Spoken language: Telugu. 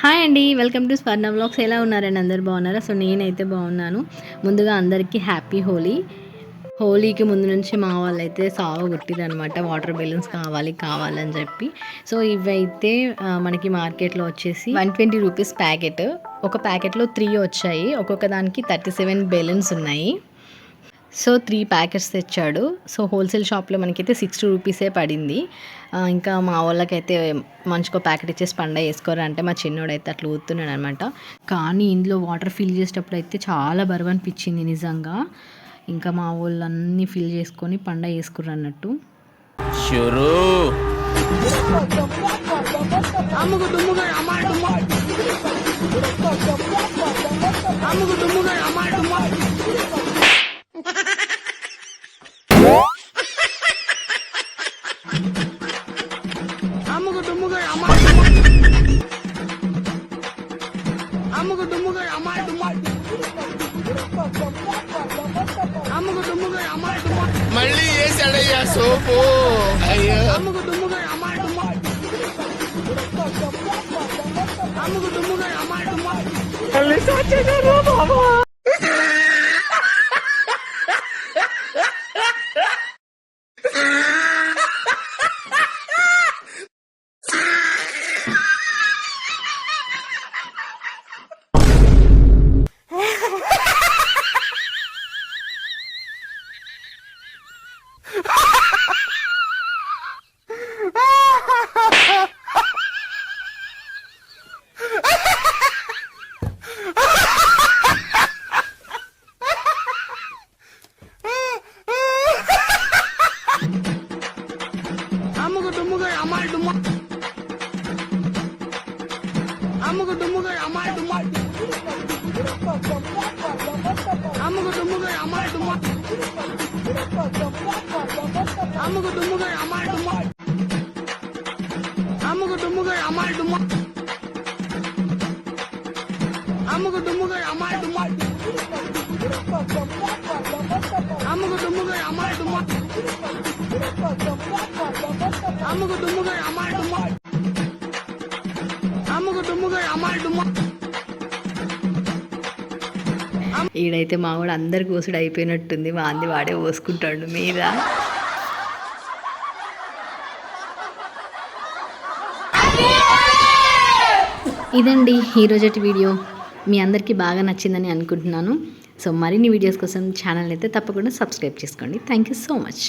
హాయ్ అండి, వెల్కమ్ టు స్వర్ణ వ్లాగ్స్. ఎలా ఉన్నారండి? అందరు బాగున్నారా? సో నేనైతే బాగున్నాను. ముందుగా అందరికీ హ్యాపీ హోలీ. హోలీకి ముందు నుంచి మా వాళ్ళు అయితే సావగొట్టిరనమాట, వాటర్ బెలూన్స్ కావాలని చెప్పి. సో ఇవైతే మనకి మార్కెట్లో వచ్చేసి 120 రూపీస్ ప్యాకెట్. ఒక ప్యాకెట్లో 3 వచ్చాయి, ఒక్కొక్క దానికి 37 బెలూన్స్ ఉన్నాయి. సో 3 ప్యాకెట్స్ తెచ్చాడు. సో హోల్సేల్ షాప్లో మనకైతే 60 రూపీసే పడింది. ఇంకా మా వాళ్ళకైతే మంచిగా ప్యాకెట్ ఇచ్చేసి పండగ వేసుకోరా అంటే మా చిన్నోడైతే అట్లా ఊతున్నాడు అనమాట. కానీ ఇందులో వాటర్ ఫిల్ చేసేటప్పుడు అయితే చాలా బరువు అనిపించింది నిజంగా. ఇంకా మా వాళ్ళు అన్నీ ఫిల్ చేసుకొని పండగ వేసుకుర్రు అన్నట్టు. మళ్ళీ వేసాడయ్యా సోపు. అయ్యో ఈడైతే మా వాడు అందరు కోసుడు అయిపోయినట్టుంది, వాంది వాడే పోసుకుంటాడు మీద. ఇదండి ఈరోజటి వీడియో. మీ అందరికీ బాగా నచ్చిందని అనుకుంటున్నాను. సో మరిన్ని వీడియోస్ కోసం ఛానల్ అయితే తప్పకుండా సబ్స్క్రైబ్ చేసుకోండి. Thank you so much.